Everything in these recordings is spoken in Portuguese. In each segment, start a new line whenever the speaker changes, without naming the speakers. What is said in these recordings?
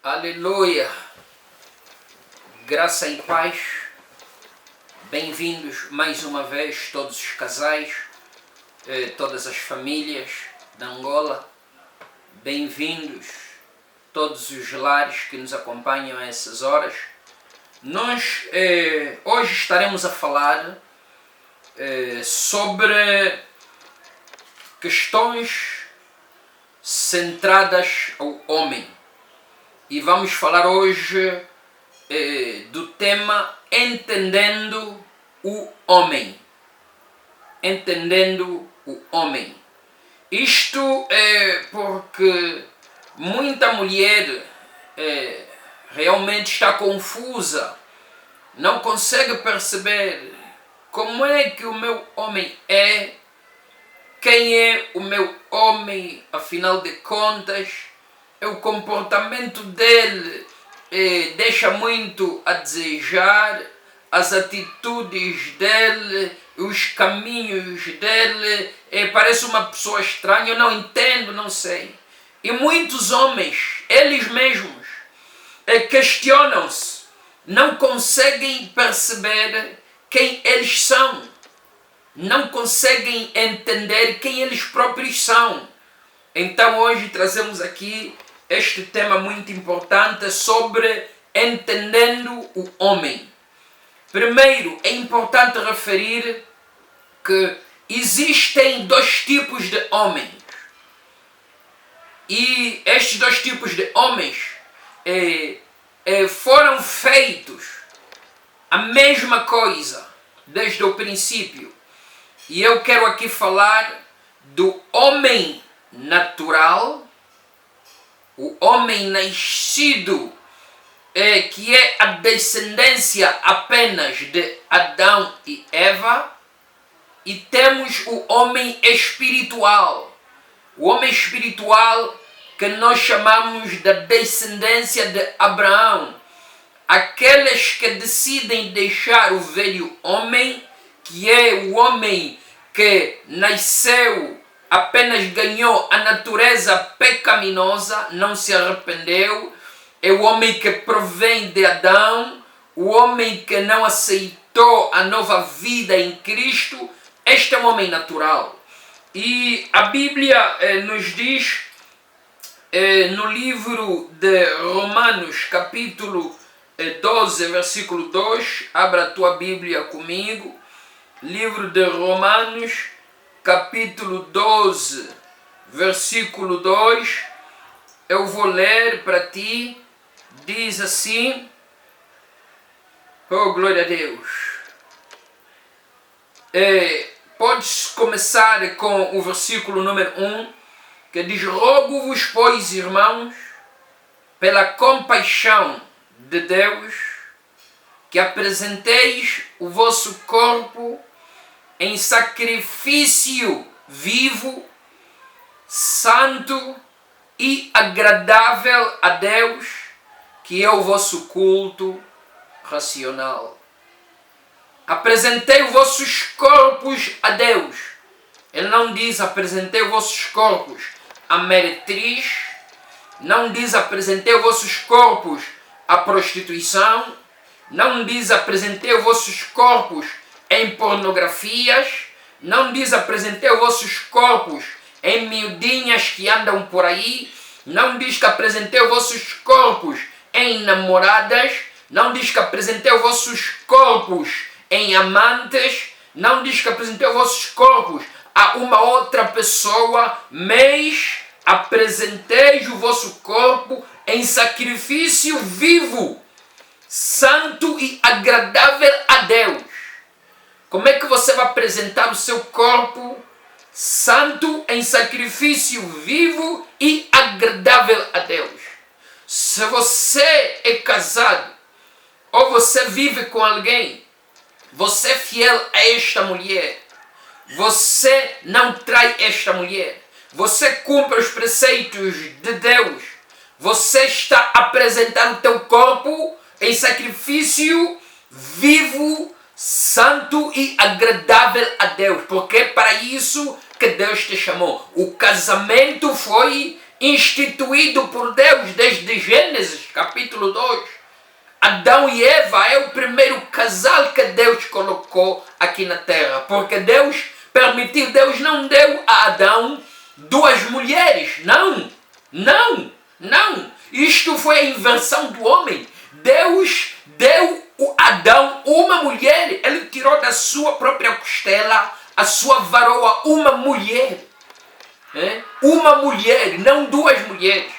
Aleluia! Graça e paz. Bem-vindos mais uma vez todos os casais, todas as famílias da Angola. Bem-vindos todos os lares que nos acompanham a essas horas. Nós hoje estaremos a falar sobre questões centradas ao homem. E vamos falar hoje do tema Entendendo o Homem. Entendendo o Homem. Isto é porque muita mulher realmente está confusa, não consegue perceber como é que o meu homem é, quem é o meu homem, afinal de contas. O comportamento dele deixa muito a desejar, as atitudes dele, os caminhos dele, parece uma pessoa estranha, eu não entendo, não sei. E muitos homens, eles mesmos, questionam-se, não conseguem perceber quem eles são, não conseguem entender quem eles próprios são. Então hoje trazemos aqui este tema muito importante sobre entendendo o homem. Primeiro, é importante referir que existem dois tipos de homens. E estes dois tipos de homens foram feitos a mesma coisa desde o princípio. E eu quero aqui falar do homem natural, o homem nascido, que é a descendência apenas de Adão e Eva, e temos o homem espiritual. O homem espiritual que nós chamamos da descendência de Abraão. Aqueles que decidem deixar o velho homem, que é o homem que nasceu, apenas ganhou a natureza pecaminosa, não se arrependeu. É o homem que provém de Adão, o homem que não aceitou a nova vida em Cristo. Este é um homem natural. E a Bíblia nos diz, no livro de Romanos, capítulo 12, versículo 2, abra a tua Bíblia comigo, livro de Romanos, capítulo 12, versículo 2, eu vou ler para ti, diz assim, oh glória a Deus, podes começar com o versículo número 1, que diz: rogo-vos, pois, irmãos, pela compaixão de Deus, que apresenteis o vosso corpo em sacrifício vivo, santo e agradável a Deus, que é o vosso culto racional. Apresentei os vossos corpos a Deus. Ele não diz apresentei os vossos corpos à meretriz, não diz apresentei os vossos corpos à prostituição, não diz apresentei os vossos corpos em pornografias, não diz apresentei os vossos corpos em miudinhas que andam por aí, não diz que apresentei os vossos corpos em namoradas, não diz que apresentei os vossos corpos em amantes, não diz que apresentei os vossos corpos a uma outra pessoa, mas apresenteis o vosso corpo em sacrifício vivo, santo e agradável a Deus. Como é que você vai apresentar o seu corpo santo em sacrifício vivo e agradável a Deus? Se você é casado ou você vive com alguém, você é fiel a esta mulher, você não trai esta mulher, você cumpre os preceitos de Deus, você está apresentando o teu corpo em sacrifício vivo, santo e agradável a Deus, porque é para isso que Deus te chamou. O casamento foi instituído por Deus desde Gênesis, capítulo 2. Adão e Eva é o primeiro casal que Deus colocou aqui na terra, porque Deus permitiu, Deus não deu a Adão duas mulheres, não. Isto foi a invenção do homem. Deus deu a Adão uma mulher, ele tirou da sua própria costela, a sua varoa, uma mulher. Uma mulher, não duas mulheres.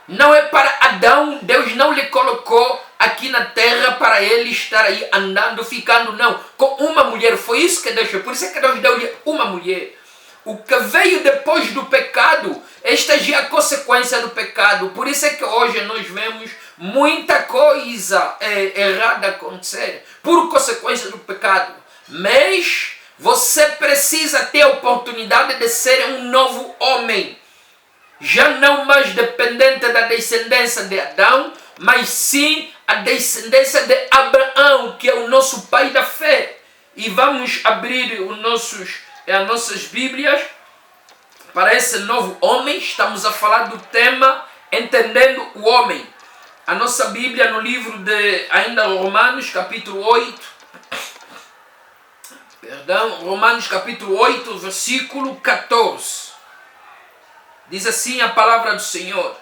Não é para Adão, Deus não lhe colocou aqui na terra para ele estar aí andando, ficando, não. Com uma mulher, foi isso que Deus fez. Por isso é que Deus deu-lhe uma mulher. O que veio depois do pecado, esta já é a consequência do pecado. Por isso é que hoje nós vemos muita coisa errada acontecer, por consequência do pecado. Mas você precisa ter a oportunidade de ser um novo homem. Já não mais dependente da descendência de Adão, mas sim a descendência de Abraão, que é o nosso pai da fé. E vamos abrir as nossas Bíblias para esse novo homem. Estamos a falar do tema Entendendo o Homem. A nossa Bíblia no livro de ainda Romanos, capítulo 8. Romanos capítulo 8, versículo 14. Diz assim a palavra do Senhor: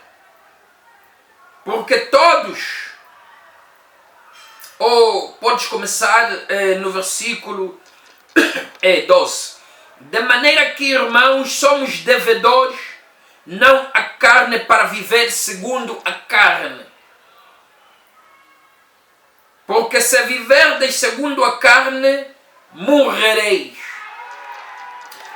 porque todos, podes começar no versículo 12. De maneira que, irmãos, somos devedores, não à carne, para viver segundo a carne. Porque se viverdes segundo a carne, morrereis.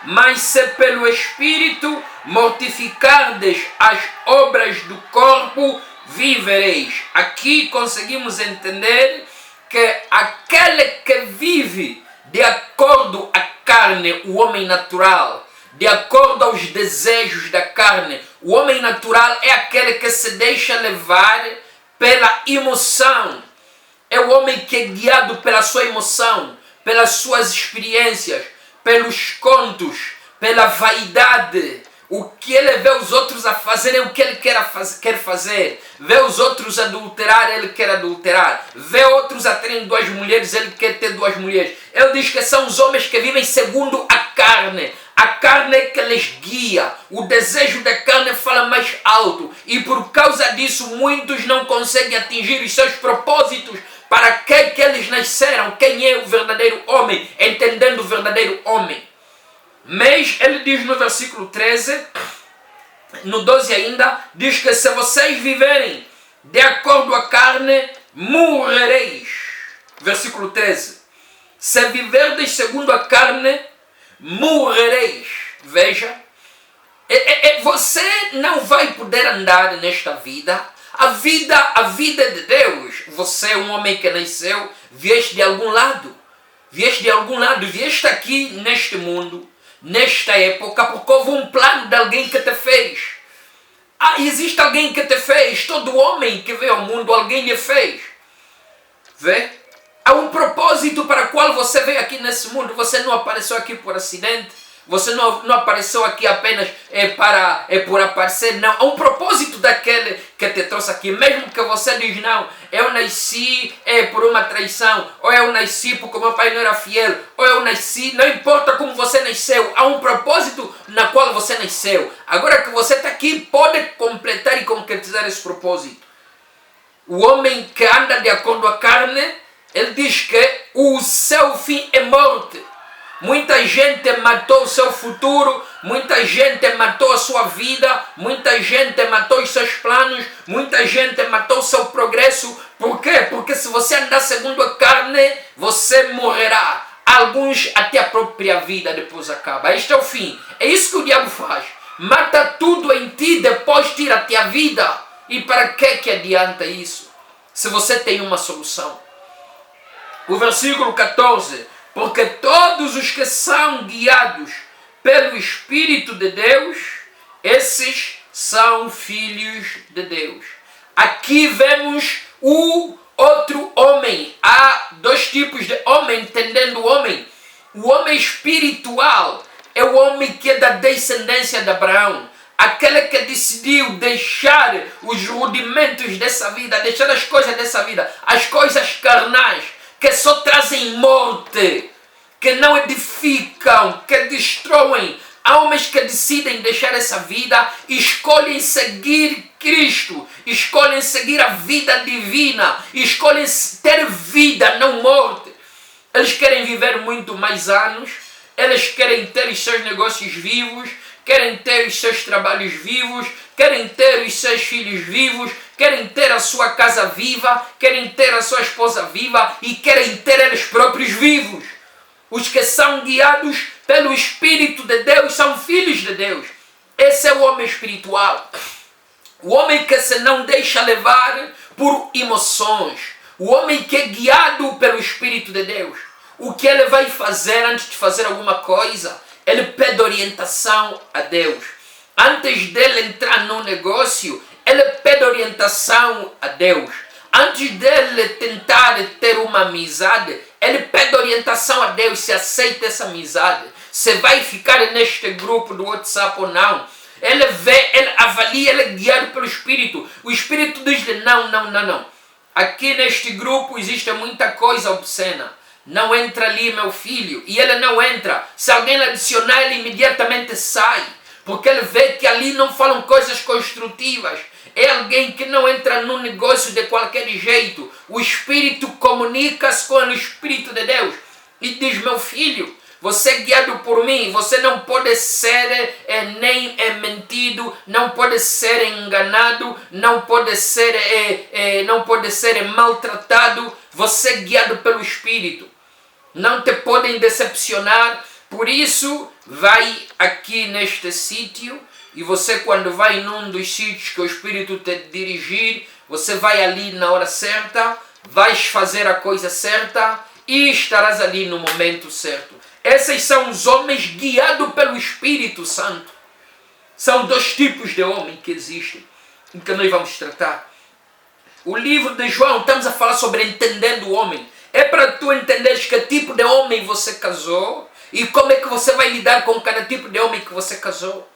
Mas se pelo Espírito mortificardes as obras do corpo, vivereis. Aqui conseguimos entender que aquele que vive de acordo à carne, o homem natural, de acordo aos desejos da carne, o homem natural é aquele que se deixa levar pela emoção. É o homem que é guiado pela sua emoção, pelas suas experiências, pelos contos, pela vaidade. O que ele vê os outros a fazer é o que ele quer fazer. Vê os outros adulterar, ele quer adulterar. Vê outros a terem duas mulheres, ele quer ter duas mulheres. Ele diz que são os homens que vivem segundo a carne. A carne é que les guia. O desejo da carne fala mais alto. E por causa disso, muitos não conseguem atingir os seus propósitos. Para que eles nasceram? Quem é o verdadeiro homem? Entendendo o verdadeiro homem. Mas ele diz no versículo 13, no 12 ainda, diz que se vocês viverem de acordo à carne, morrereis. Versículo 13. Se viverdes segundo a carne, morrereis. Veja, você não vai poder andar nesta vida. A vida de Deus. Você é um homem que nasceu, vieste de algum lado. Vieste aqui neste mundo, nesta época, porque houve um plano de alguém que te fez. Existe alguém que te fez. Todo homem que veio ao mundo, alguém lhe fez. Vê? Há um propósito para o qual você veio aqui nesse mundo. Você não apareceu aqui por acidente. Você não apareceu aqui apenas por aparecer, não. Há um propósito daquele que te trouxe aqui. Mesmo que você diz, não, eu nasci por uma traição, ou eu nasci porque meu pai não era fiel, ou eu nasci, não importa como você nasceu, há um propósito na qual você nasceu. Agora que você está aqui, pode completar e concretizar esse propósito. O homem que anda de acordo com a carne, ele diz que o seu fim é morte. Muita gente matou o seu futuro, muita gente matou a sua vida, muita gente matou os seus planos, muita gente matou o seu progresso. Por quê? Porque se você andar segundo a carne, você morrerá. Alguns até a própria vida depois acaba. Este é o fim. É isso que o diabo faz. Mata tudo em ti, depois tira-te a vida. E para que adianta isso? Se você tem uma solução. O versículo 14... Porque todos os que são guiados pelo Espírito de Deus, esses são filhos de Deus. Aqui vemos o outro homem. Há dois tipos de homem, entendendo o homem. O homem espiritual é o homem que é da descendência de Abraão. aquele que decidiu deixar os rudimentos dessa vida, deixar as coisas dessa vida, as coisas carnais, que só trazem morte, que não edificam, que destroem. Homens que decidem deixar essa vida, escolhem seguir Cristo, escolhem seguir a vida divina, escolhem ter vida, não morte. Eles querem viver muito mais anos, eles querem ter os seus negócios vivos, querem ter os seus trabalhos vivos, querem ter os seus filhos vivos, querem ter a sua casa viva, querem ter a sua esposa viva e querem ter eles próprios vivos. Os que são guiados pelo Espírito de Deus são filhos de Deus. Esse é o homem espiritual. O homem que se não deixa levar por emoções. O homem que é guiado pelo Espírito de Deus. O que ele vai fazer antes de fazer alguma coisa? Ele pede orientação a Deus. Antes dele entrar no negócio, ele pede orientação a Deus. Antes dele tentar ter uma amizade, ele pede orientação a Deus se aceita essa amizade. Se vai ficar neste grupo do WhatsApp ou não. Ele vê, ele avalia, ele é guiado pelo Espírito. O Espírito diz-lhe não. Aqui neste grupo existe muita coisa obscena. Não entra ali, meu filho. E ele não entra. Se alguém lhe adicionar, ele imediatamente sai. Porque ele vê que ali não falam coisas construtivas. É alguém que não entra no negócio de qualquer jeito. O Espírito comunica-se com o Espírito de Deus. E diz, meu filho, você é guiado por mim. Você não pode ser nem mentido. Não pode ser enganado. Não pode ser maltratado. Você é guiado pelo Espírito. Não te podem decepcionar. Por isso, vai aqui neste sítio. E você, quando vai num dos sítios que o Espírito te dirigir, você vai ali na hora certa, vais fazer a coisa certa e estarás ali no momento certo. Esses são os homens guiados pelo Espírito Santo. São dois tipos de homem que existem, em que nós vamos tratar. O livro de João, estamos a falar sobre entendendo o homem. É para tu entenderes que tipo de homem você casou e como é que você vai lidar com cada tipo de homem que você casou.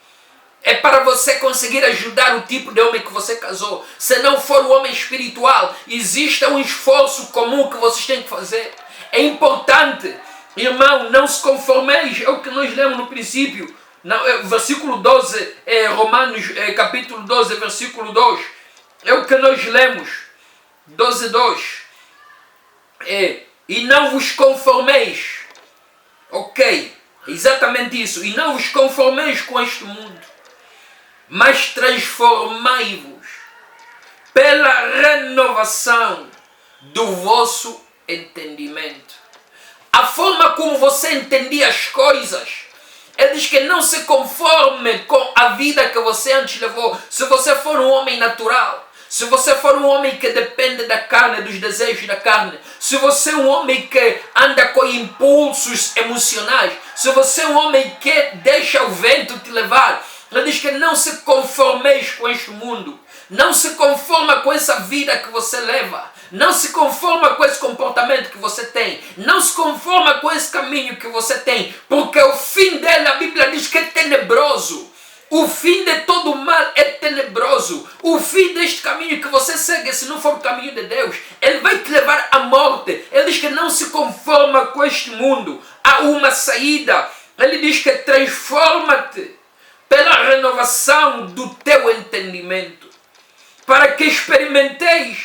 É para você conseguir ajudar o tipo de homem que você casou. Se não for o homem espiritual, existe um esforço comum que vocês têm que fazer. É importante, irmão, não se conformeis. É o que nós lemos no princípio. Versículo 12, Romanos, capítulo 12, versículo 2. É o que nós lemos. 12, 2. E não vos conformeis. Ok, exatamente isso. E não vos conformeis com este mundo, mas transformai-vos pela renovação do vosso entendimento. A forma como você entendia as coisas, ele diz que não se conforme com a vida que você antes levou. Se você for um homem natural, se você for um homem que depende da carne, dos desejos da carne, se você é um homem que anda com impulsos emocionais, se você é um homem que deixa o vento te levar, ele diz que não se conformeis com este mundo. Não se conforma com essa vida que você leva. Não se conforma com esse comportamento que você tem. Não se conforma com esse caminho que você tem. Porque o fim dele, a Bíblia diz que é tenebroso. O fim de todo mal é tenebroso. O fim deste caminho que você segue, se não for o caminho de Deus, ele vai te levar à morte. Ele diz que não se conforma com este mundo. Há uma saída. Ele diz que transforma-te pela renovação do teu entendimento, para que experimenteis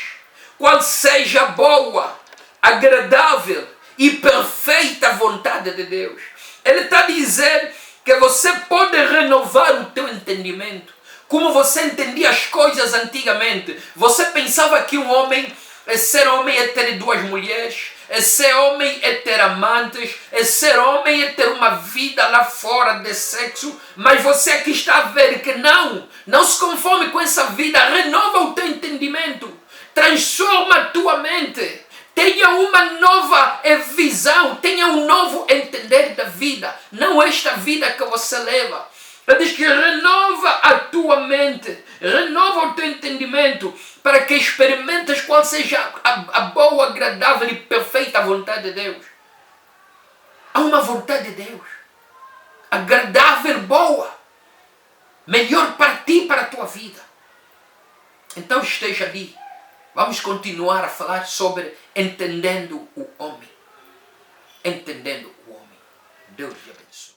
qual seja a boa, agradável e perfeita vontade de Deus. Ele está a dizer que você pode renovar o teu entendimento. Como você entendia as coisas antigamente. Você pensava que um homem, ser homem é ter duas mulheres, ser homem é ter amantes, ser homem é ter uma vida lá fora de sexo, mas você aqui está a ver que não se conforme com essa vida, renova o teu entendimento, transforma a tua mente, tenha uma nova visão, tenha um novo entender da vida, não esta vida que você leva. Ele diz que renova a tua mente, renova o teu entendimento, para que experimentes qual seja a boa, agradável e perfeita vontade de Deus. Há uma vontade de Deus, agradável, boa. melhor para ti, para a tua vida. Então esteja ali. Vamos continuar a falar sobre entendendo o homem. Entendendo o homem. Deus lhe abençoe.